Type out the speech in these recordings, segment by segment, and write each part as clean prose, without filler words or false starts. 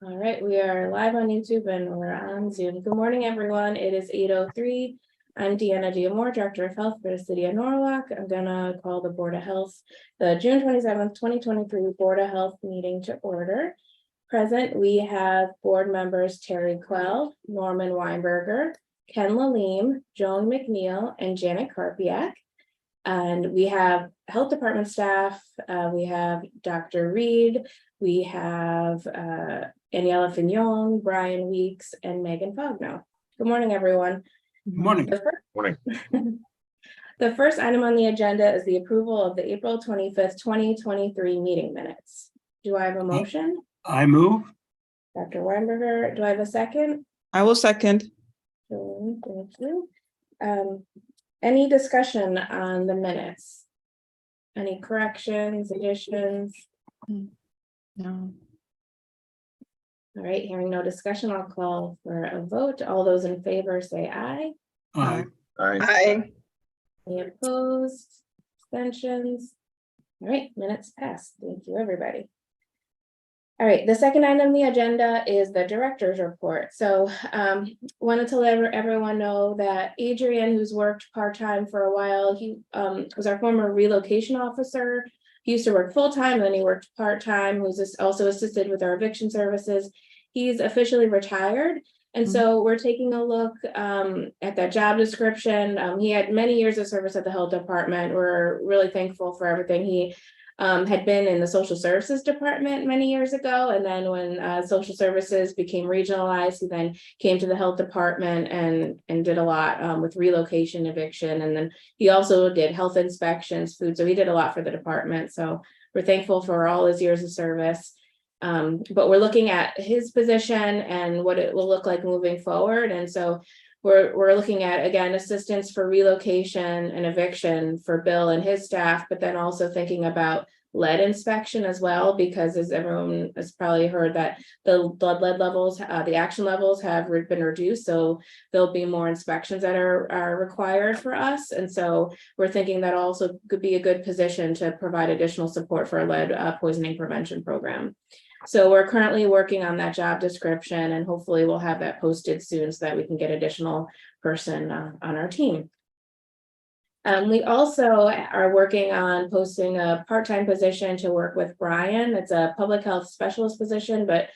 All right, we are live on YouTube and we're on Zoom. Good morning, everyone. It is 8:03. I'm Deanna Diamore, Director of Health for the City of Norwalk. I'm gonna call the Board of Health, the June 27th, 2023 Board of Health meeting to order. Present, we have board members Terry Quell, Norman Weinberger, Ken Lalim, Joan McNeil, and Janet Karpiak. And we have health department staff. We have Dr. Reed. We have Daniela Fignon, Brian Weeks, and Megan Fogno. Good morning, everyone. Good morning. The first item on the agenda is the approval of the April 25th, 2023 meeting minutes. Do I have a motion? I move. Dr. Weinberger, do I have a second? I will second. Thank you. Any discussion on the minutes? Any corrections, additions? No. All right, hearing no discussion, I'll call for a vote. All those in favor say aye. Aye. Aye. Any opposed? Abstentions? All right, minutes passed. Thank you, everybody. All right, the second item on the agenda is the director's report. So wanted to let everyone know that Adrian, who's worked part-time for a while, he was our former relocation officer. He used to work full-time, and then he worked part-time, who's also assisted with our eviction services. He's officially retired. And so we're taking a look at that job description. He had many years of service at the health department. We're really thankful for everything. He had been in the social services department many years ago. And then when social services became regionalized, he then came to the health department and did a lot with relocation, eviction. And then he also did health inspections, food. So he did a lot for the department. So we're thankful for all his years of service. But we're looking at his position and what it will look like moving forward. And so we're looking at, again, assistance for relocation and eviction for Bill and his staff, but then also thinking about lead inspection as well, because as everyone has probably heard that the blood lead levels, the action levels have been reduced. So there'll be more inspections that are required for us. And so we're thinking that also could be a good position to provide additional support for a lead poisoning prevention program. So we're currently working on that job description, and hopefully we'll have that posted soon so that we can get additional person on our team. We also are working on posting a part-time position to work with Brian. It's a public health specialist position, but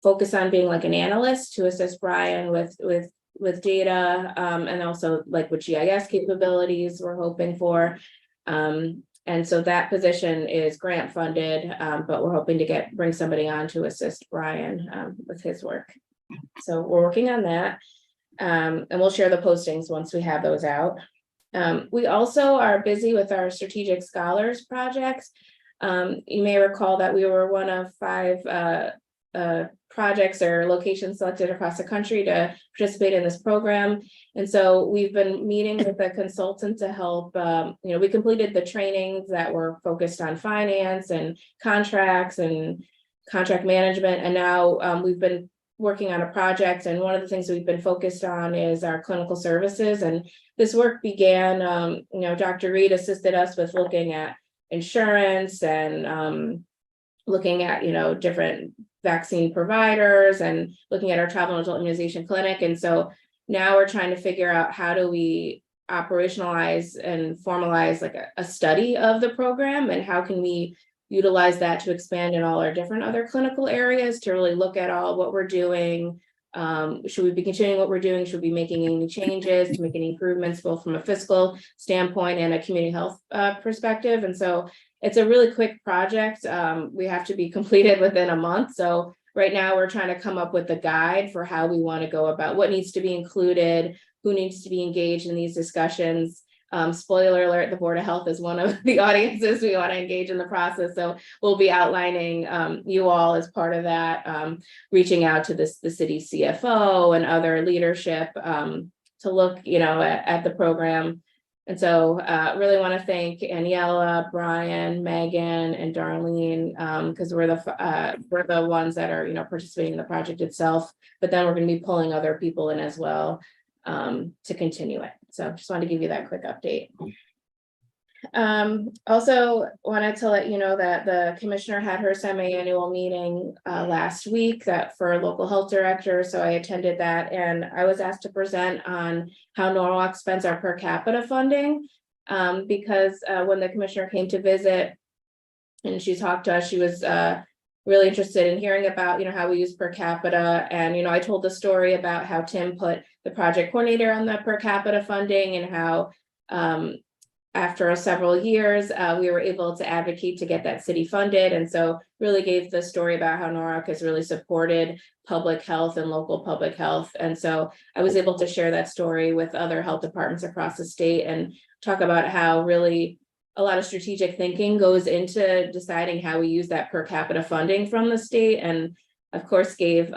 focus on being like an analyst to assist Brian with data and also like with GIS capabilities we're hoping for. And so that position is grant funded, but we're hoping to bring somebody on to assist Brian with his work. So we're working on that, and we'll share the postings once we have those out. We also are busy with our strategic scholars projects. You may recall that we were one of 5 projects or locations selected across the country to participate in this program. And so we've been meeting with a consultant to help, we completed the trainings that were focused on finance and contracts and contract management. And now we've been working on a project. And one of the things we've been focused on is our clinical services. And this work began, Dr. Reed assisted us with looking at insurance and looking at, different vaccine providers and looking at our travel and adult immunization clinic. And so now we're trying to figure out how do we operationalize and formalize like a study of the program, and how can we utilize that to expand in all our different other clinical areas to really look at all what we're doing. Should we be continuing what we're doing? Should we be making any changes to make any improvements, both from a fiscal standpoint and a community health perspective? And so it's a really quick project. We have to be completed within a month. So right now we're trying to come up with a guide for how we want to go about what needs to be included, who needs to be engaged in these discussions. Spoiler alert, the Board of Health is one of the audiences we want to engage in the process. So we'll be outlining you all as part of that, reaching out to the city CFO and other leadership to look, at the program. And so really want to thank Aniela, Brian, Megan, and Darlene, because we're the ones that are, participating in the project itself, but then we're going to be pulling other people in as well to continue it. So just wanted to give you that quick update. Also wanted to let you know that the commissioner had her semi-annual meeting last week that for local health director, so I attended that, and I was asked to present on how Norwalk spends our per capita funding. Because when the commissioner came to visit and she talked to us, she was really interested in hearing about, how we use per capita. And, I told the story about how Tim put the project coordinator on the per capita funding and how after several years, we were able to advocate to get that city funded. And so really gave the story about how Norwalk has really supported public health and local public health. And so I was able to share that story with other health departments across the state and talk about how really a lot of strategic thinking goes into deciding how we use that per capita funding from the state. And of course, gave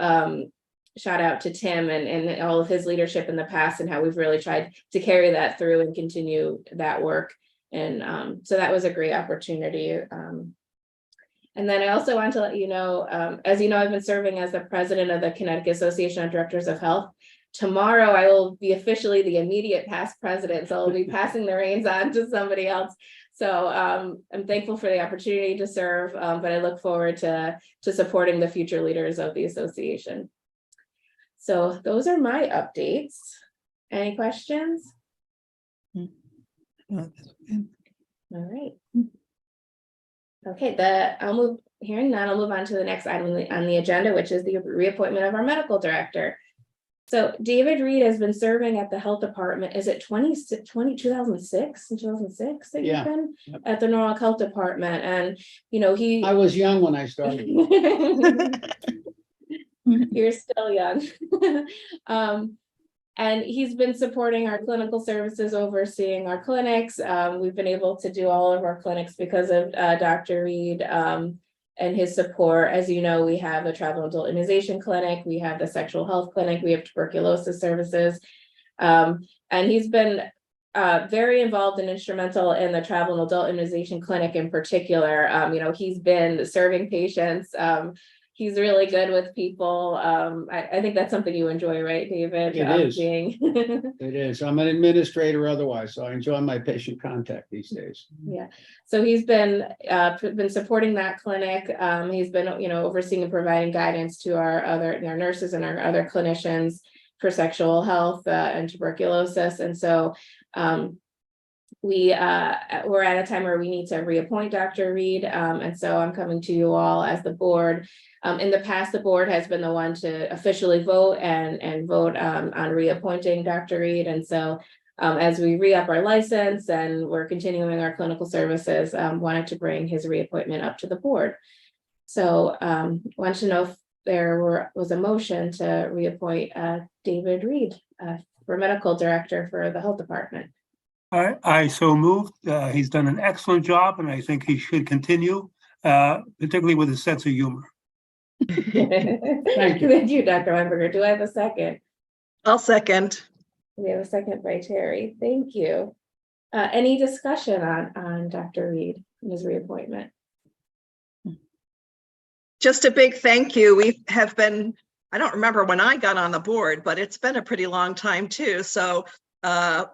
shout out to Tim and all of his leadership in the past and how we've really tried to carry that through and continue that work. And so that was a great opportunity. And then I also want to let you know, as you know, I've been serving as the president of the Connecticut Association of Directors of Health. Tomorrow, I will be officially the immediate past president, so I'll be passing the reins on to somebody else. So I'm thankful for the opportunity to serve, but I look forward to supporting the future leaders of the association. So those are my updates. Any questions? No, that's good. All right. Okay, hearing none, I'll move on to the next item on the agenda, which is the reappointment of our medical director. So David Reed has been serving at the health department. Is it 2006 and 2006 that Yeah. you've been Yep. at the Norwalk Health Department? And he I was young when I started. you're still young. And he's been supporting our clinical services, overseeing our clinics. We've been able to do all of our clinics because of Dr. Reed and his support. As you know, we have a travel adult immunization clinic, we have the sexual health clinic, we have tuberculosis services. And he's been very involved and instrumental in the travel and adult immunization clinic in particular. He's been serving patients. He's really good with people. I think that's something you enjoy, right, David? It is. Being It is. I'm an administrator otherwise, so I enjoy my patient contact these days. Yeah, so he's been supporting that clinic. He's been, overseeing and providing guidance to our nurses and our other clinicians for sexual health and tuberculosis. And so we're at a time where we need to reappoint Dr. Reed. And so I'm coming to you all as the board. In the past, the board has been the one to officially vote and vote on reappointing Dr. Reed. And so as we re-up our license and we're continuing our clinical services, wanted to bring his reappointment up to the board. So wanted to know if there was a motion to reappoint David Reed for medical director for the health department. I so moved. He's done an excellent job, and I think he should continue, particularly with his sense of humor. Thank you. Thank you, Dr. Weinberger. Do I have a second? I'll second. We have a second by Terry. Thank you. Any discussion on Dr. Reed and his reappointment? Just a big thank you. We have been, I don't remember when I got on the board, but it's been a pretty long time too. So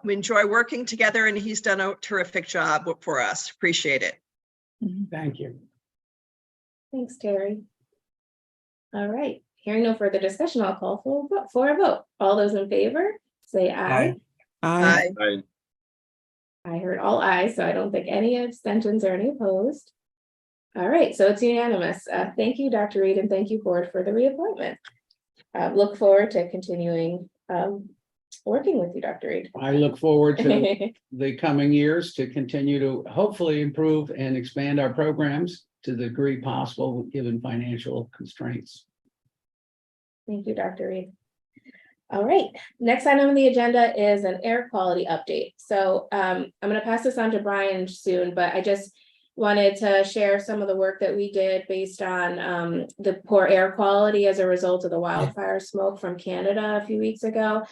we enjoy working together and he's done a terrific job for us. Appreciate it. Thank you. Thanks, Terry. All right, hearing no further discussion, I'll call for a vote. All those in favor, say aye. Aye. Aye. I heard all ayes, so I don't think any abstentions or any opposed. All right, so it's unanimous. Thank you, Dr. Reed, and thank you, board, for the reappointment. Look forward to continuing working with you, Dr. Reed. I look forward to the coming years to continue to hopefully improve and expand our programs to the degree possible, given financial constraints. Thank you, Dr. Reed. All right, next item on the agenda is an air quality update. So I'm going to pass this on to Brian soon, but I just wanted to share some of the work that we did based on the poor air quality as a result of the wildfire smoke from Canada a few weeks ago.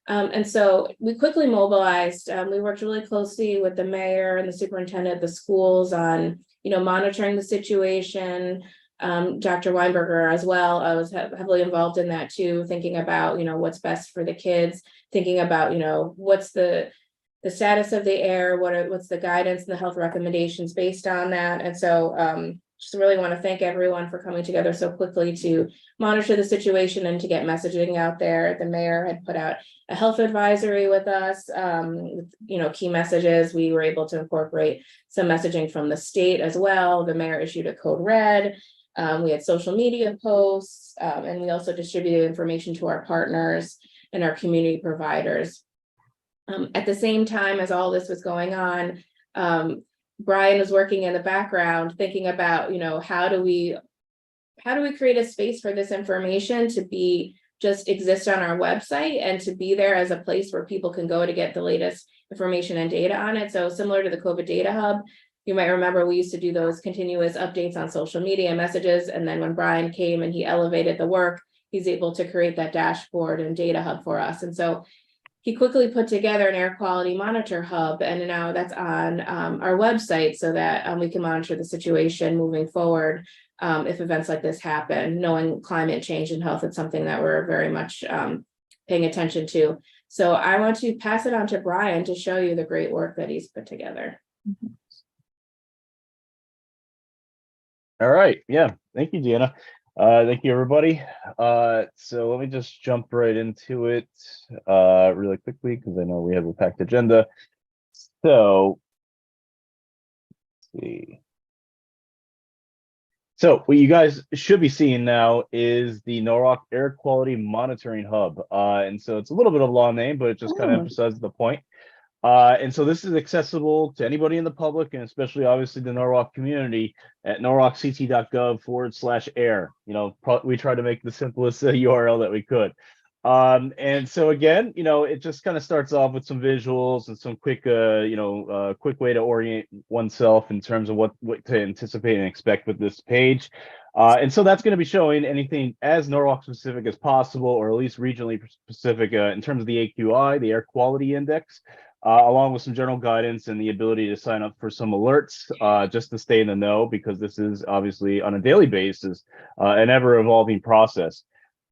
And so we quickly mobilized. We worked really closely with the mayor and the superintendent of the schools on, monitoring the situation. Dr. Weinberger as well. I was heavily involved in that too, thinking about, what's best for the kids, thinking about, what's the the status of the air, what's the guidance and the health recommendations based on that. And so just really want to thank everyone for coming together so quickly to monitor the situation and to get messaging out there. The mayor had put out a health advisory with us, with, key messages. We were able to incorporate some messaging from the state as well. The mayor issued a code red. We had social media posts, and we also distributed information to our partners and our community providers. At the same time as all this was going on, Brian was working in the background thinking about, how do we create a space for this information to just exist on our website and to be there as a place where people can go to get the latest information and data on it. So similar to the COVID Data Hub, you might remember we used to do those continuous updates on social media messages. And then when Brian came and he elevated the work, he's able to create that dashboard and data hub for us. And so he quickly put together an air quality monitor hub, and now that's on our website so that we can monitor the situation moving forward if events like this happen. Knowing climate change and health, it's something that we're very much paying attention to. So I want to pass it on to Brian to show you the great work that he's put together. All right. Yeah. Thank you, Deanna. Thank you, everybody. So let me just jump right into it really quickly because I know we have a packed agenda. So let's see. So what you guys should be seeing now is the NOROC Air Quality Monitoring Hub. And so it's a little bit of a long name, but it just kind of emphasizes the point. And so this is accessible to anybody in the public, and especially obviously the NOROC community at norocct.gov/air. We try to make the simplest URL that we could. And so again, it just kind of starts off with some visuals and some quick, quick way to orient oneself in terms of what to anticipate and expect with this page. And so that's going to be showing anything as NOROC specific as possible, or at least regionally specific in terms of the AQI, the Air Quality Index. Along with some general guidance and the ability to sign up for some alerts just to stay in the know, because this is obviously on a daily basis an ever-evolving process.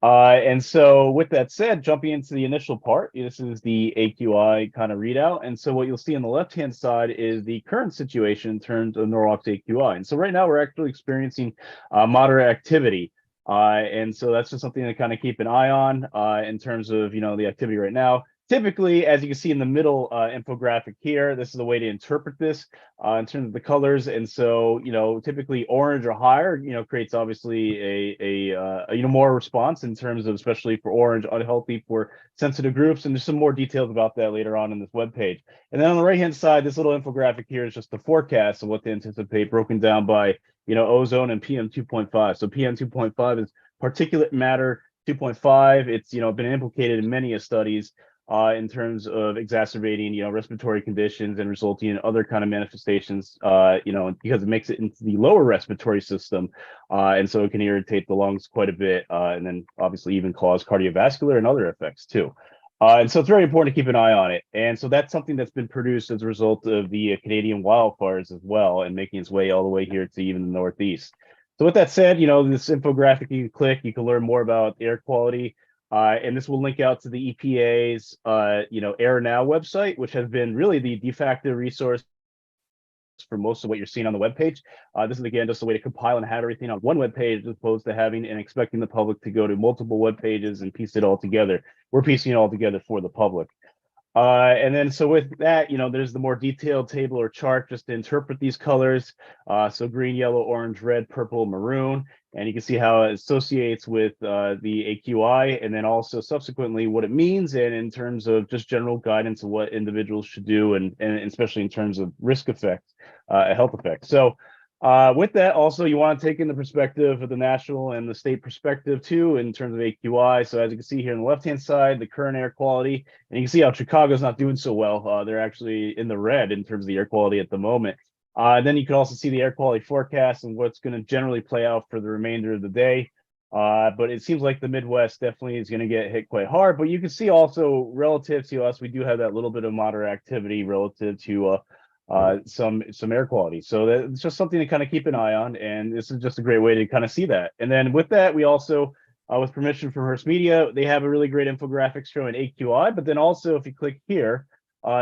And so with that said, jumping into the initial part, this is the AQI kind of readout. And so what you'll see on the left-hand side is the current situation in terms of NOROC's AQI. And so right now we're actually experiencing moderate activity. And so that's just something to kind of keep an eye on in terms of, the activity right now. Typically, as you can see in the middle infographic here, this is the way to interpret this in terms of the colors. And so, typically orange or higher, creates obviously a more response in terms of, especially for orange, unhealthy for sensitive groups. And there's some more details about that later on in this webpage. And then on the right-hand side, this little infographic here is just the forecast of what to anticipate, broken down by, ozone and PM 2.5. So PM 2.5 is particulate matter 2.5. It's, been implicated in many studies. In terms of exacerbating, respiratory conditions and resulting in other kind of manifestations, because it makes it into the lower respiratory system. And so it can irritate the lungs quite a bit, and then obviously even cause cardiovascular and other effects too. And so it's very important to keep an eye on it. And so that's something that's been produced as a result of the Canadian wildfires as well, and making its way all the way here to even the Northeast. So with that said, this infographic you can click, you can learn more about air quality. And this will link out to the EPA's, Air Now website, which has been really the de facto resource for most of what you're seeing on the webpage. This is, again, just a way to compile and have everything on one webpage, as opposed to having and expecting the public to go to multiple web pages and piece it all together. We're piecing it all together for the public. And then so with that, there's the more detailed table or chart just to interpret these colors. So green, yellow, orange, red, purple, maroon. And you can see how it associates with the AQI, and then also subsequently what it means, and in terms of just general guidance of what individuals should do, and especially in terms of risk effects, health effects. So with that, also you want to take in the perspective of the national and the state perspective too, in terms of AQI. So as you can see here on the left-hand side, the current air quality, and you can see how Chicago's not doing so well. They're actually in the red in terms of the air quality at the moment. Then you can also see the air quality forecast and what's going to generally play out for the remainder of the day. But it seems like the Midwest definitely is going to get hit quite hard. But you can see also relative to us, we do have that little bit of moderate activity relative to some air quality. So that's just something to kind of keep an eye on. And this is just a great way to kind of see that. And then with that, we also, with permission from Hearst Media, they have a really great infographic showing AQI. But then also, if you click here,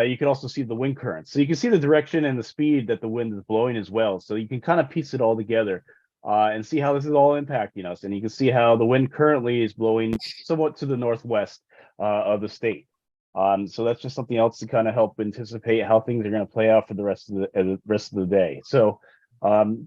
you can also see the wind currents. So you can see the direction and the speed that the wind is blowing as well. So you can kind of piece it all together and see how this is all impacting us. And you can see how the wind currently is blowing somewhat to the northwest of the state. So that's just something else to kind of help anticipate how things are going to play out for the rest of the day. So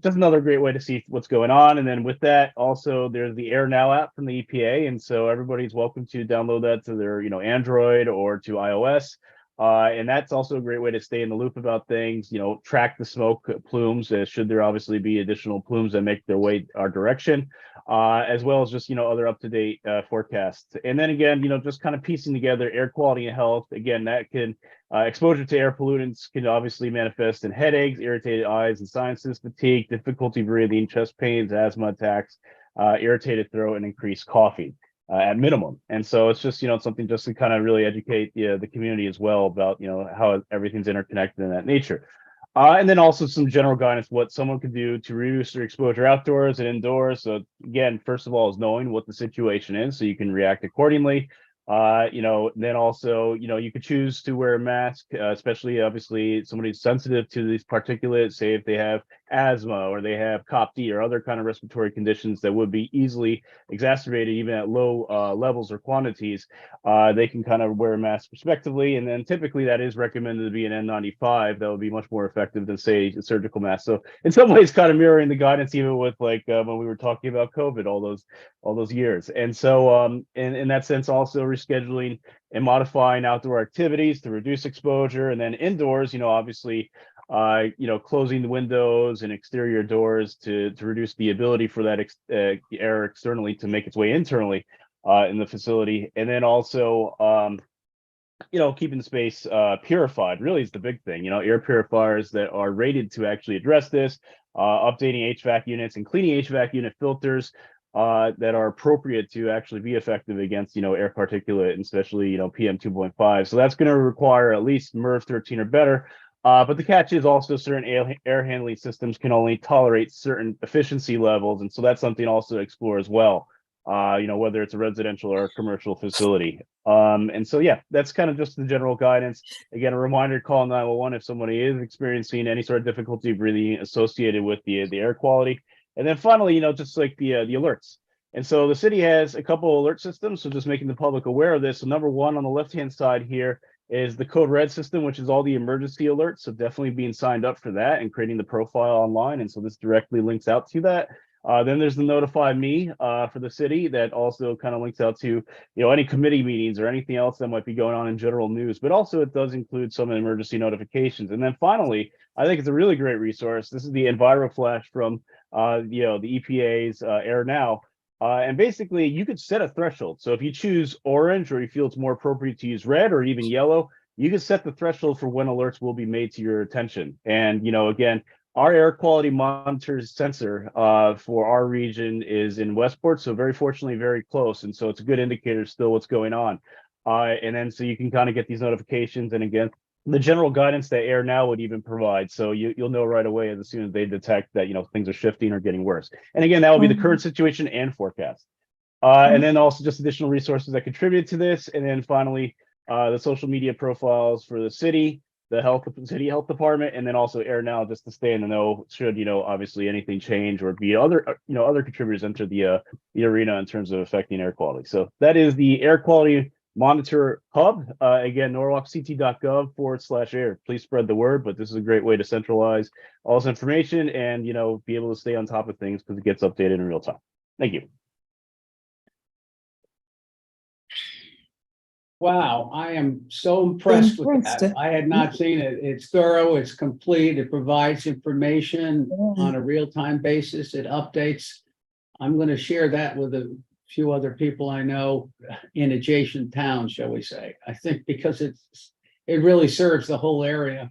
just another great way to see what's going on. And then with that, also there's the Air Now app from the EPA, and so everybody's welcome to download that to their Android or to iOS. And that's also a great way to stay in the loop about things. Track the smoke plumes, should there obviously be additional plumes that make their way our direction, as well as just other up-to-date forecasts. And then again, just kind of piecing together air quality and health. Again, that can exposure to air pollutants can obviously manifest in headaches, irritated eyes and sinuses, fatigue, difficulty breathing, chest pains, asthma attacks, irritated throat, and increased coughing at minimum. And so it's just something just to kind of really educate the community as well about how everything's interconnected in that nature. And then also some general guidance what someone can do to reduce their exposure outdoors and indoors. So again, first of all, is knowing what the situation is so you can react accordingly. Then also, you could choose to wear a mask, especially obviously somebody who's sensitive to these particulates, say if they have asthma or they have COPD or other kind of respiratory conditions that would be easily exacerbated even at low levels or quantities, they can kind of wear a mask respectively. And then typically that is recommended to be an N95. That would be much more effective than say a surgical mask. So in some ways kind of mirroring the guidance even with like when we were talking about COVID all those years. And so in that sense also rescheduling and modifying outdoor activities to reduce exposure. And then indoors, obviously closing the windows and exterior doors to reduce the ability for that air externally to make its way internally in the facility. And then also keeping the space purified really is the big thing. Air purifiers that are rated to actually address this, updating HVAC units and cleaning HVAC unit filters that are appropriate to actually be effective against air particulate, and especially PM 2.5. So that's going to require at least MERV 13 or better. But the catch is also certain air handling systems can only tolerate certain efficiency levels, and so that's something also to explore as well. Whether it's a residential or a commercial facility. And so yeah, that's kind of just the general guidance. Again, a reminder: call 911 if somebody is experiencing any sort of difficulty breathing associated with the air quality. And then finally, just like the alerts. And so the city has a couple of alert systems, so just making the public aware of this. So number one on the left-hand side here is the Code Red system, which is all the emergency alerts. So definitely being signed up for that and creating the profile online. And so this directly links out to that. Then there's the Notify Me for the city that also kind of links out to any committee meetings or anything else that might be going on in general news. But also it does include some emergency notifications. And then finally, I think it's a really great resource. This is the EnviroFlash from the EPA's Air Now. And basically you could set a threshold. So if you choose orange or you feel it's more appropriate to use red or even yellow, you can set the threshold for when alerts will be made to your attention. And, again, our air quality monitor sensor for our region is in Westport. So very fortunately, very close. And so it's a good indicator still what's going on. And then so you can kind of get these notifications. And again, the general guidance that Air Now would even provide. So you'll know right away as soon as they detect that, things are shifting or getting worse. And again, that will be the current situation and forecast. And then also just additional resources that contribute to this. And then finally, the social media profiles for the city, the city health department, and then also Air Now just to stay in the know should, obviously anything change or be other contributors enter the arena in terms of affecting air quality. So that is the Air Quality Monitor Hub. Again, norwalkct.gov/air. Please spread the word, but this is a great way to centralize all this information and, be able to stay on top of things because it gets updated in real time. Thank you. Wow, I am so impressed with Impressed. that. I had not seen it. It's thorough, it's complete, it provides information on a real-time basis, it updates. I'm going to share that with a few other people I know in adjacent towns, shall we say. I think because it really serves the whole area.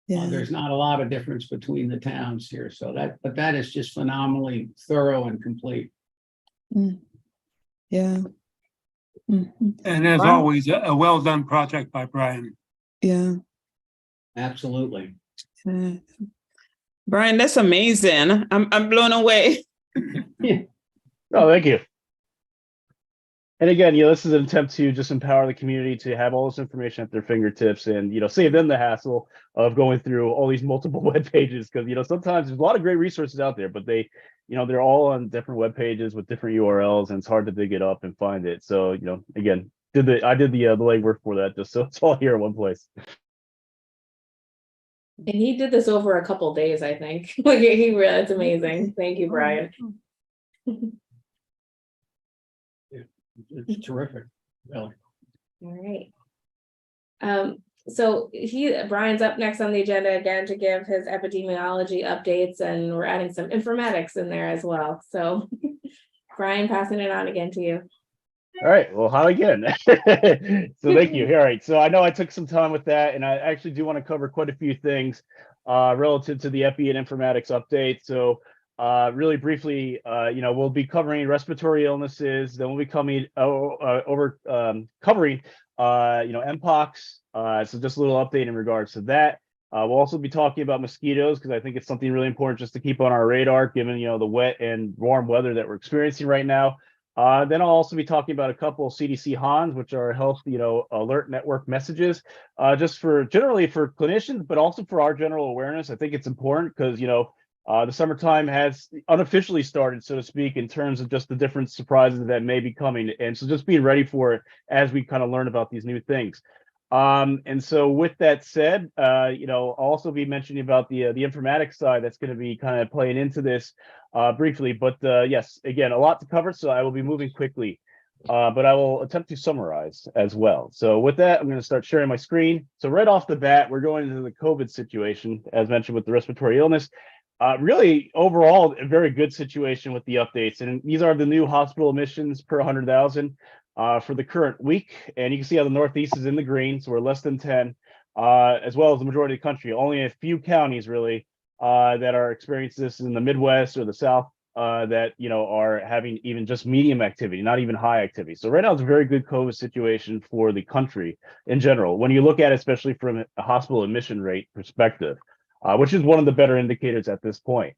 Yeah. There's not a lot of difference between the towns here. So that is just phenomenally thorough and complete. Yeah. Mhm. And as Wow. always, a well-done project by Brian. Yeah. Absolutely. Brian, that's amazing. I'm blown away. Oh, thank you. And again, this is an attempt to just empower the community to have all this information at their fingertips and, save them the hassle of going through all these multiple web pages. Because, sometimes there's a lot of great resources out there, but they're all on different web pages with different URLs, and it's hard to dig it up and find it. So, again, I did the legwork for that, just so it's all here in one place. And he did this over a couple days, I think. Like it's amazing. Thank you, Brian. It's terrific. Really. All right. So Brian's up next on the agenda again to give his epidemiology updates, and we're adding some informatics in there as well. So Brian, passing it on again to you. All right. Well, how again? So thank you. All right. So I know I took some time with that, and I actually do want to cover quite a few things relative to the epi and informatics update. So really briefly, we'll be covering respiratory illnesses. Then we'll be covering Mpox. So just a little update in regards to that. We'll also be talking about mosquitoes, because I think it's something really important just to keep on our radar, given the wet and warm weather that we're experiencing right now. Then I'll also be talking about a couple of CDC HANs, which are health, alert network messages, just generally for clinicians, but also for our general awareness. I think it's important because, the summertime has unofficially started, so to speak, in terms of just the different surprises that may be coming. And so just being ready for it as we kind of learn about these new things. And so with that said, I'll also be mentioning about the informatics side that's going to be kind of playing into this briefly. But yes, again, a lot to cover, so I will be moving quickly. But I will attempt to summarize as well. So with that, I'm going to start sharing my screen. So right off the bat, we're going into the COVID situation, as mentioned with the respiratory illness. Really, overall, a very good situation with the updates. And these are the new hospital admissions per 100,000 for the current week. And you can see how the Northeast is in the green, so we're less than 10, as well as the majority of the country. Only a few counties really that are experiencing this in the Midwest or the South that are having even just medium activity, not even high activity. So right now it's a very good COVID situation for the country in general, when you look at it, especially from a hospital admission rate perspective, which is one of the better indicators at this point.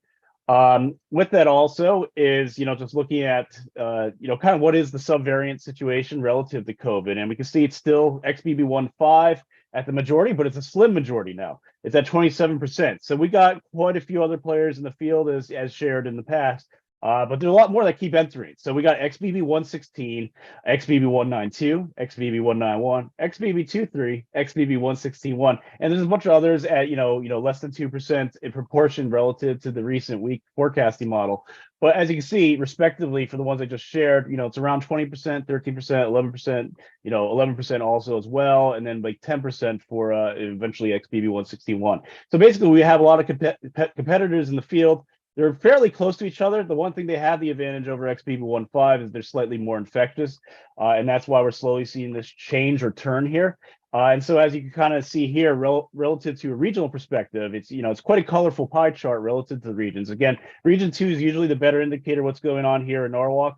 With that also is, just looking at, kind of what is the subvariant situation relative to COVID. And we can see it's still XBB.1.5 at the majority, but it's a slim majority now. It's at 27%. So we got quite a few other players in the field as shared in the past. But there's a lot more that keep entering. So we got XBB.1.16, XBB.1.9.2, XBB.1.9.1, XBB.2.3, XBB.1.16.1, and there's a bunch of others at less than 2% in proportion relative to the recent week forecasting model. But as you can see, respectively, for the ones I just shared, it's around 20%, 13%, 11%, 11% also as well, and then like 10% for eventually XBB.1.16.1. So basically, we have a lot of competitors in the field. They're fairly close to each other. The one thing they have the advantage over XBB.1.5 is they're slightly more infectious, and that's why we're slowly seeing this change or turn here. And so as you can kind of see here, relative to a regional perspective, it's quite a colorful pie chart relative to the regions. Again, region 2 is usually the better indicator of what's going on here in Norwalk,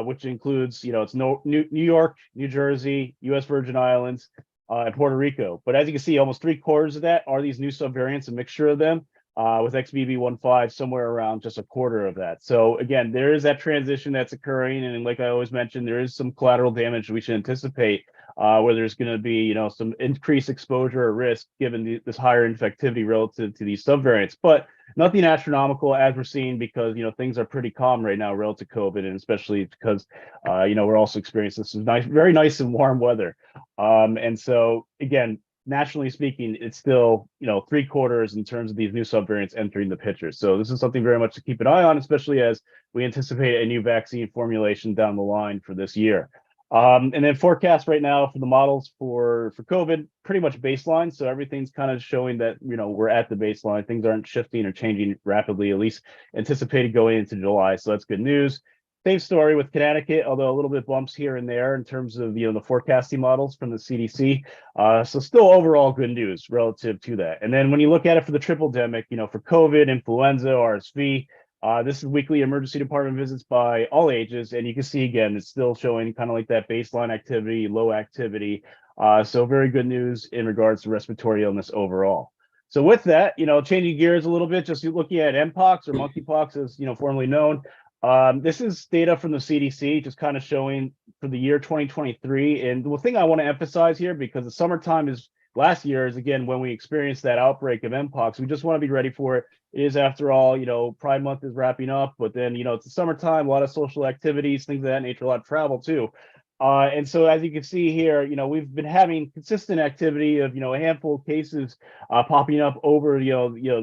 which includes, it's New York, New Jersey, U.S. Virgin Islands, and Puerto Rico. But as you can see, almost 3/4 of that are these new subvariants, a mixture of them. With XBB.1.5 somewhere around just 1/4 of that. So again, there is that transition that's occurring, and like I always mention, there is some collateral damage we should anticipate, where there's going to be some increased exposure or risk given this higher infectivity relative to these subvariants, but nothing astronomical as we're seeing, because things are pretty calm right now relative to COVID, and especially because we're also experiencing some very nice and warm weather, and so again, nationally speaking, it's still, 3/4 in terms of these new subvariants entering the picture. So this is something very much to keep an eye on, especially as we anticipate a new vaccine formulation down the line for this year. And then forecast right now for the models for COVID, pretty much baseline. So everything's kind of showing that, we're at the baseline. Things aren't shifting or changing rapidly, at least anticipated going into July. So that's good news. Same story with Connecticut, although a little bit bumps here and there in terms of the forecasting models from the CDC. So still overall good news relative to that. And then when you look at it for the triple demic, for COVID, influenza, RSV, this is weekly emergency department visits by all ages, and you can see again it's still showing kind of like that baseline activity, low activity. So very good news in regards to respiratory illness overall. So with that, changing gears a little bit, just looking at Mpox or monkeypox as formerly known. This is data from the CDC, just kind of showing for the year 2023. And the thing I want to emphasize here, because the summertime is last year is again when we experienced that outbreak of Mpox. We just want to be ready for it. It is, after all, Pride Month is wrapping up, but then it's the summertime, a lot of social activities, things of that nature, a lot of travel too. And so as you can see here, we've been having consistent activity of, a handful of cases popping up over,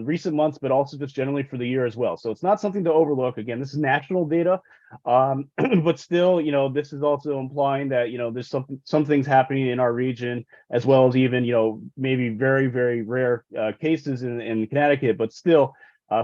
recent months, but also just generally for the year as well. So it's not something to overlook. Again, this is national data, but still, this is also implying that, there's some things happening in our region, as well as even, maybe very, very rare cases in Connecticut, but still,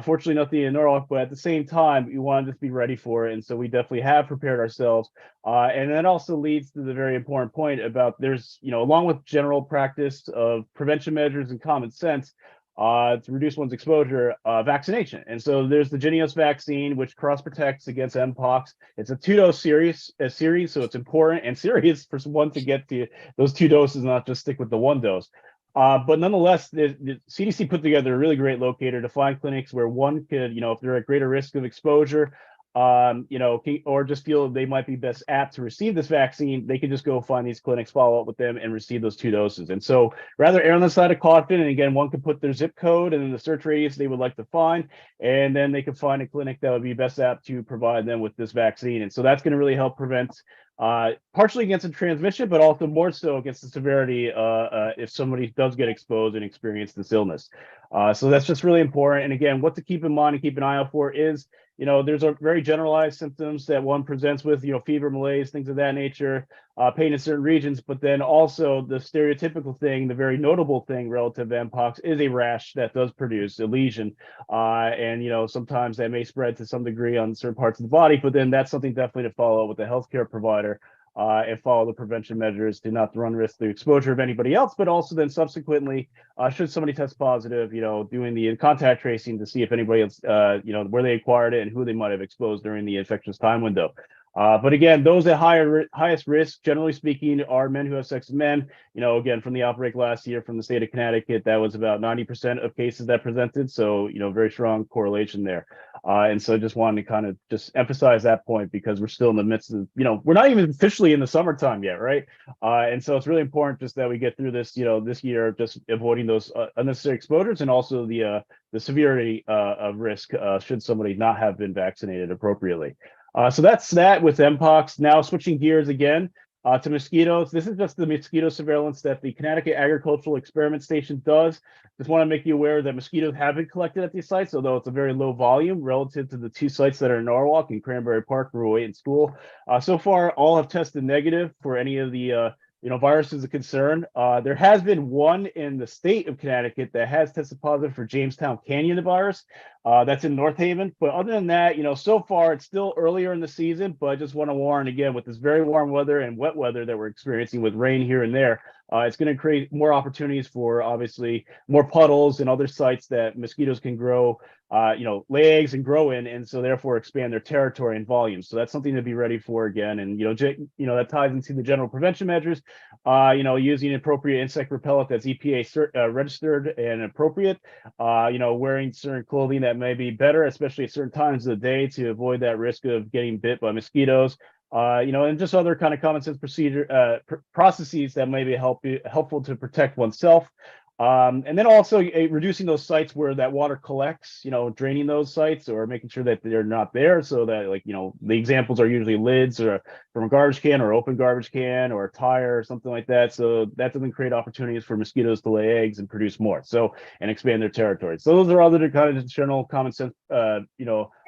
fortunately, nothing in Norwalk, but at the same time, we want to just be ready for it. And so we definitely have prepared ourselves. And that also leads to the very important point about there's, along with general practice of prevention measures and common sense to reduce one's exposure, vaccination. And so there's the Jynneos vaccine, which cross protects against Mpox. It's a 2-dose series, so it's important and serious for one to get to those 2 doses, not just stick with the 1 dose. But nonetheless, the CDC put together a really great locator to find clinics where one could, if they're at greater risk of exposure, or just feel they might be best apt to receive this vaccine, they could just go find these clinics, follow up with them, and receive those 2 doses. And so rather err on the side of caution. And again, one could put their zip code and then the search radius they would like to find, and then they could find a clinic that would be best apt to provide them with this vaccine. And so that's going to really help prevent partially against the transmission, but also more so against the severity if somebody does get exposed and experience this illness. So that's just really important. And again, what to keep in mind and keep an eye out for is, there's a very generalized symptoms that one presents with, fever, malaise, things of that nature, pain in certain regions, but then also the stereotypical thing, the very notable thing relative to Mpox is a rash that does produce a lesion. And, sometimes that may spread to some degree on certain parts of the body, but then that's something definitely to follow up with a healthcare provider and follow the prevention measures to not run risk the exposure of anybody else, but also then subsequently, should somebody test positive, doing the contact tracing to see if anybody else, where they acquired it and who they might have exposed during the infectious time window. But again, those at highest risk, generally speaking, are men who have sex with men. Again, from the outbreak last year from the state of Connecticut, that was about 90% of cases that presented. So, very strong correlation there. And so just wanted to kind of just emphasize that point because we're still in the midst of, we're not even officially in the summertime yet, right? And so it's really important just that we get through this, this year, just avoiding those unnecessary exposures and also the severity of risk should somebody not have been vaccinated appropriately. So that's that with Mpox. Now switching gears again to mosquitoes. This is just the mosquito surveillance that the Connecticut Agricultural Experiment Station does. Just want to make you aware that mosquitoes have been collected at these sites, although it's a very low volume relative to the 2 sites that are in Norwalk and Cranberry Park, Roy and School. So far, all have tested negative for any of the viruses of concern. There has been one in the state of Connecticut that has tested positive for Jamestown Canyon virus. That's in North Haven. But other than that, so far it's still earlier in the season, but I just want to warn again, with this very warm weather and wet weather that we're experiencing with rain here and there, it's going to create more opportunities for obviously more puddles and other sites that mosquitoes can grow, lay eggs and grow in, and so therefore expand their territory and volume. So that's something to be ready for again. And, that ties into the general prevention measures, using appropriate insect repellent that's EPA registered and appropriate, wearing certain clothing that may be better, especially at certain times of the day to avoid that risk of getting bit by mosquitoes. And just other kind of common sense processes that may be helpful to protect oneself. And then also reducing those sites where that water collects, draining those sites or making sure that they're not there so that the examples are usually lids or from a garbage can or open garbage can or a tire or something like that. So that doesn't create opportunities for mosquitoes to lay eggs and produce more. And expand their territory. So those are other kind of general common sense,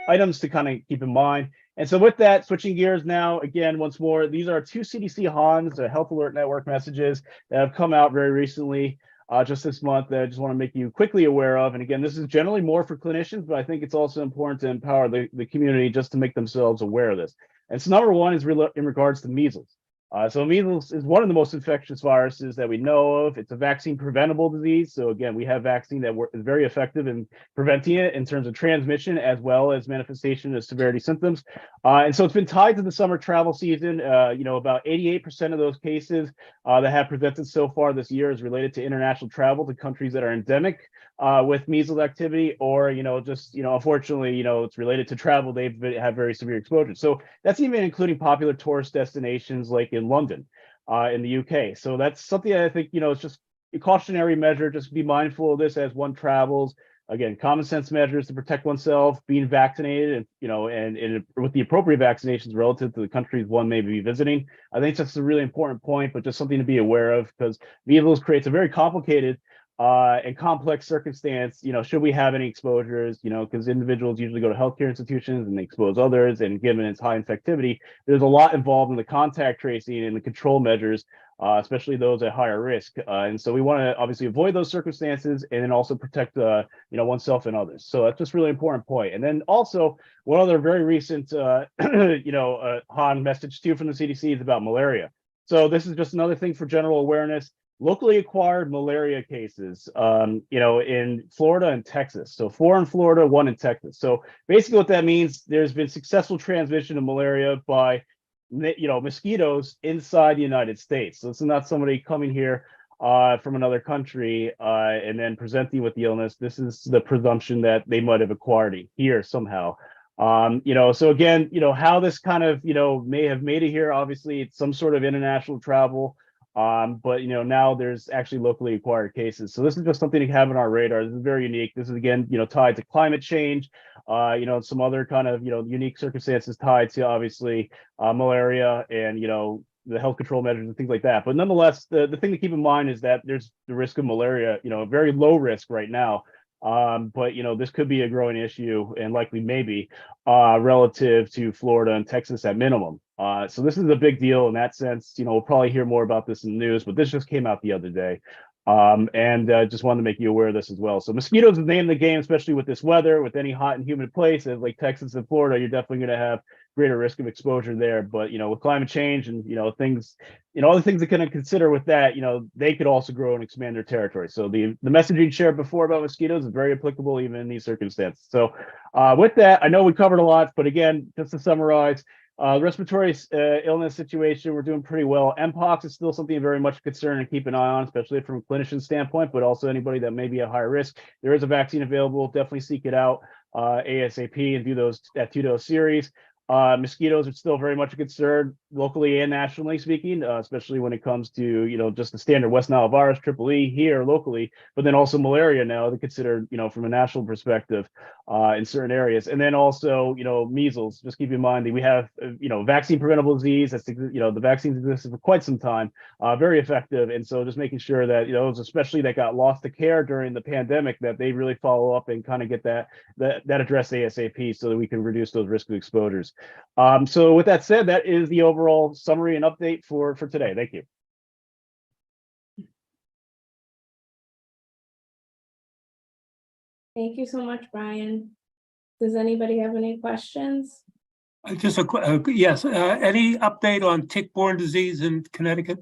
items to kind of keep in mind. And so with that, switching gears now, again, once more, these are 2 CDC HANs, Health Alert Network messages that have come out very recently, just this month, that I just want to make you quickly aware of. And again, this is generally more for clinicians, but I think it's also important to empower the community just to make themselves aware of this. And so number 1 is in regards to measles. So measles is one of the most infectious viruses that we know of. It's a vaccine preventable disease. So again, we have vaccine that is very effective in preventing it in terms of transmission as well as manifestation of severity symptoms. And so it's been tied to the summer travel season. About 88% of those cases that have presented so far this year is related to international travel to countries that are endemic with measles activity, or, just, unfortunately, it's related to travel, have very severe exposure. So that's even including popular tourist destinations like in London, in the UK. So that's something I think, it's just a cautionary measure. Just be mindful of this as one travels. Again, common sense measures to protect oneself, being vaccinated, and and with the appropriate vaccinations relative to the countries one may be visiting. I think that's a really important point, but just something to be aware of, because measles creates a very complicated and complex circumstance. Should we have any exposures? Because individuals usually go to healthcare institutions and they expose others, and given its high infectivity, there's a lot involved in the contact tracing and the control measures, especially those at higher risk. And so we want to obviously avoid those circumstances, and then also protect, oneself and others. So that's just really important point. And then also one other very recent, Han message too from the CDC is about malaria. So this is just another thing for general awareness. Locally acquired malaria cases, in Florida and Texas. So 4 in Florida, 1 in Texas. So basically what that means, there's been successful transmission of malaria by mosquitoes inside the United States. So it's not somebody coming here from another country and then presenting with the illness. This is the presumption that they might have acquired it here somehow. So again, how this kind of, may have made it here, obviously it's some sort of international travel. But now there's actually locally acquired cases. So this is just something to have on our radar. This is very unique. This is again, tied to climate change, some other kind of, unique circumstances tied to obviously malaria and, the health control measures and things like that. But nonetheless, the thing to keep in mind is that there's the risk of malaria, very low risk right now. But this could be a growing issue, and likely maybe relative to Florida and Texas at minimum. So this is a big deal in that sense. We'll probably hear more about this in the news, but this just came out the other day. And just wanted to make you aware of this as well. So mosquitoes is the name of the game, especially with this weather, with any hot and humid places like Texas and Florida, you're definitely going to have greater risk of exposure there. But, with climate change and, things, all the things that kind of consider with that, they could also grow and expand their territory. So the messaging shared before about mosquitoes is very applicable even in these circumstances. So with that, I know we covered a lot, but again, just to summarize, respiratory illness situation, we're doing pretty well. Mpox is still something very much a concern and keep an eye on, especially from a clinician standpoint, but also anybody that may be at higher risk. There is a vaccine available. Definitely seek it out ASAP and do that 2-dose series. Mosquitoes are still very much a concern locally and nationally speaking, especially when it comes to, just the standard West Nile virus, Triple E here locally, but then also malaria now to consider, from a national perspective in certain areas. And then also, measles, just keep in mind that we have, vaccine preventable disease. That's, the vaccines existed for quite some time, very effective. And so just making sure that, those especially that got lost to care during the pandemic, that they really follow up and kind of get that addressed ASAP so that we can reduce those risk of exposures. So with that said, that is the overall summary and update for today. Thank you. Thank you so much, Brian. Does anybody have any questions? Just a quick, yes, any update on tick-borne disease in Connecticut?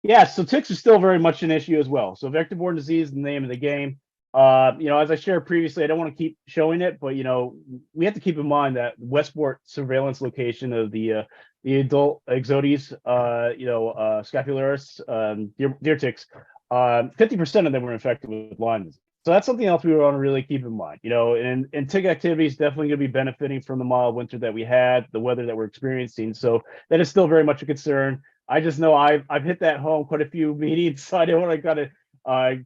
Yeah, so ticks are still very much an issue as well. So vector-borne disease is the name of the game. As I shared previously, I don't want to keep showing it, but we have to keep in mind that Westport surveillance location of the adult Ixodes, scapularis, deer ticks, 50% of them were infected with Lyme disease. So that's something else we want to really keep in mind. And tick activity is definitely going to be benefiting from the mild winter that we had, the weather that we're experiencing. So that is still very much a concern. I just know I've hit that home quite a few meetings, so I don't want to kind of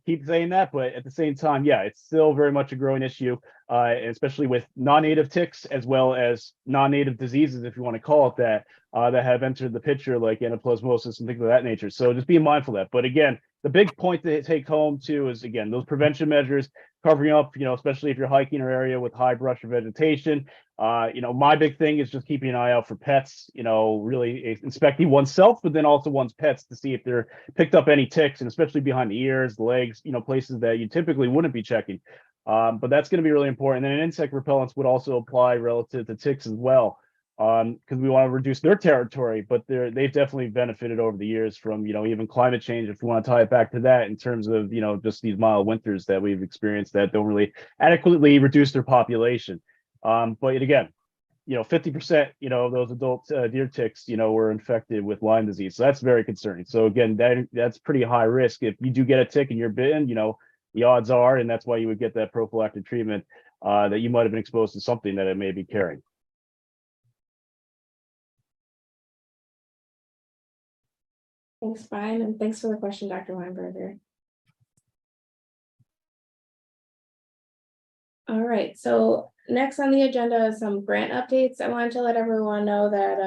keep saying that, but at the same time, yeah, it's still very much a growing issue, especially with non-native ticks as well as non-native diseases, if you want to call it that, that have entered the picture, like anaplasmosis and things of that nature. So just be mindful of that. But again, the big point to take home too is, again, those prevention measures, covering up, especially if you're hiking an area with high brush or vegetation. My big thing is just keeping an eye out for pets, really inspecting oneself, but then also one's pets to see if they're picked up any ticks, and especially behind the ears, the legs, places that you typically wouldn't be checking. But that's going to be really important. And then insect repellents would also apply relative to ticks as well, because we want to reduce their territory, but they've definitely benefited over the years from, even climate change, if we want to tie it back to that in terms of, just these mild winters that we've experienced that don't really adequately reduce their population. But again, 50%, of those adult deer ticks, were infected with Lyme disease. So that's very concerning. So again, that's pretty high risk. If you do get a tick and you're bitten, the odds are, and that's why you would get that prophylactic treatment, that you might have been exposed to something that it may be carrying. Thanks, Brian, and thanks for the question, Dr. Weinberger. All right, so next on the agenda is some grant updates. I wanted to let everyone know that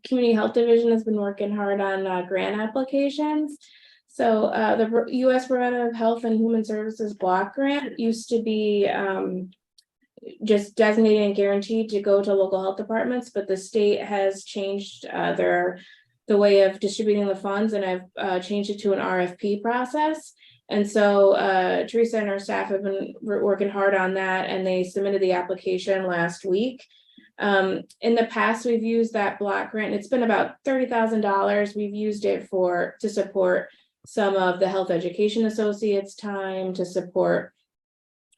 Community Health Division has been working hard on grant applications. So the U.S. Preventive Health and Human Services Block Grant used to be just designated and guaranteed to go to local health departments, but the state has changed the way of distributing the funds, and I've changed it to an RFP process. And so Teresa and her staff have been working hard on that, and they submitted the application last week. In the past, we've used that block grant. It's been about $30,000. We've used it to support some of the health education associates' time, to support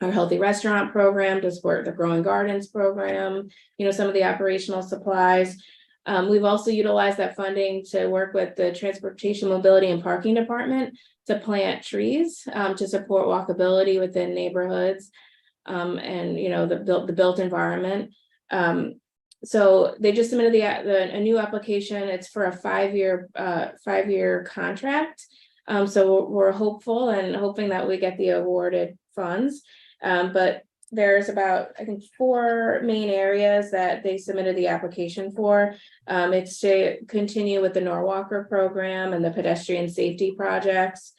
our healthy restaurant program, to support the Growing Gardens program, some of the operational supplies. We've also utilized that funding to work with the Transportation, Mobility, and Parking Department to plant trees to support walkability within neighborhoods and the built environment. So they just submitted a new application. It's for a five-year contract. So we're hopeful and hoping that we get the awarded funds. But there's about, I think, 4 main areas that they submitted the application for. It's to continue with the Norwalker program and the pedestrian safety projects,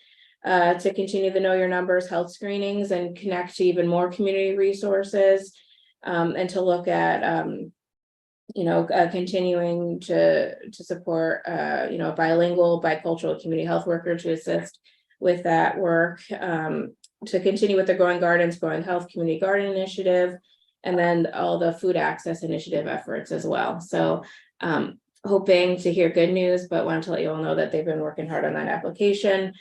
to continue the Know Your Numbers health screenings and connect to even more community resources, and to look at, continuing to support, a bilingual, bicultural community health worker to assist with that work, to continue with the Growing Gardens, Growing Health Community Garden Initiative, and then all the food access initiative efforts as well. So hoping to hear good news, but wanted to let you all know that they've been working hard on that application.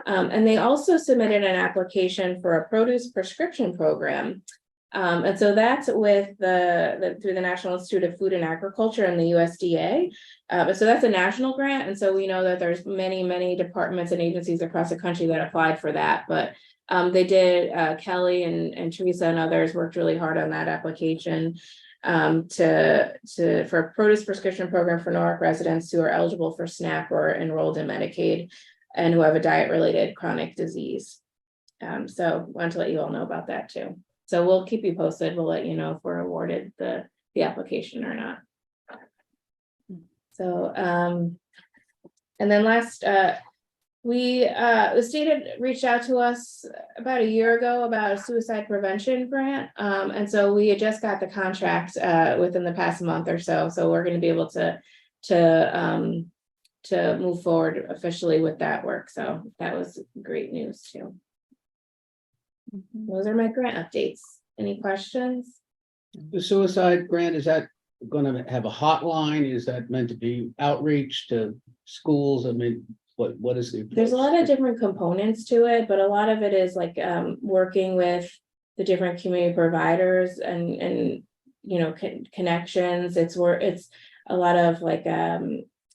And they also submitted an application for a produce prescription program. And so that's with through the National Institute of Food and Agriculture and the USDA. So that's a national grant. And so we know that there's many departments and agencies across the country that applied for that. But they did, Kelly and Teresa and others worked really hard on that application for a produce prescription program for Norwalk residents who are eligible for SNAP or enrolled in Medicaid and who have a diet-related chronic disease. So wanted to let you all know about that too. So we'll keep you posted. We'll let you know if we're awarded the application or not. So, and then last, the state had reached out to us about a year ago about a suicide prevention grant. And so we had just got the contract within the past month or so. So we're going to be able to move forward officially with that work. So that was great news too. Those are my grant updates. Any questions? The suicide grant, is that going to have a hotline? Is that meant to be outreach to schools? I mean, what is the? There's a lot of different components to it, but a lot of it is like working with the different community providers and connections. It's a lot of like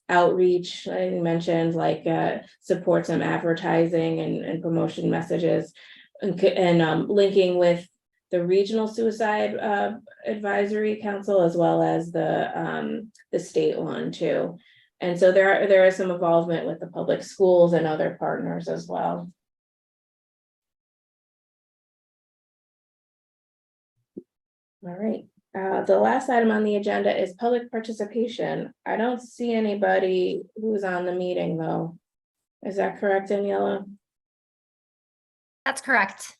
outreach. I mentioned like support some advertising and promotion messages, and linking with the regional suicide advisory council as well as the state one too. And so there is some involvement with the public schools and other partners as well. All right, the last item on the agenda is public participation. I don't see anybody who's on the meeting though. Is that correct, Daniela? That's correct.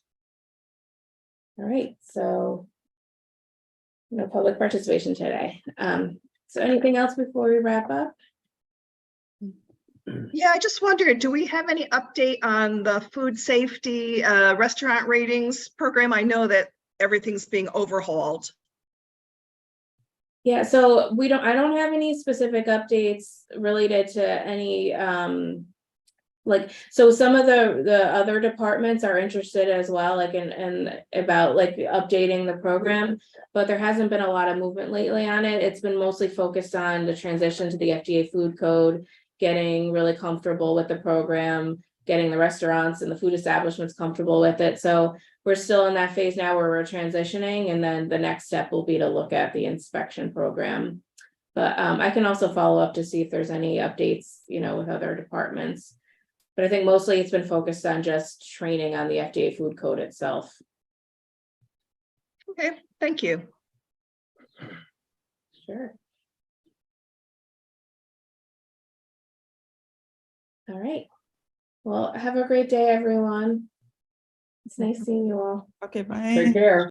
All right, so no public participation today. So anything else before we wrap up? Yeah, I just wondered, do we have any update on the food safety restaurant ratings program? I know that everything's being overhauled. Yeah, so I don't have any specific updates related to any so some of the other departments are interested as well, like in about like updating the program, but there hasn't been a lot of movement lately on it. It's been mostly focused on the transition to the FDA food code, getting really comfortable with the program, getting the restaurants and the food establishments comfortable with it. So we're still in that phase now where we're transitioning, and then the next step will be to look at the inspection program. But I can also follow up to see if there's any updates, with other departments. But I think mostly it's been focused on just training on the FDA food code itself. Okay, thank you. Sure. All right. Well, have a great day, everyone. It's nice seeing you all. Okay, Take bye. care.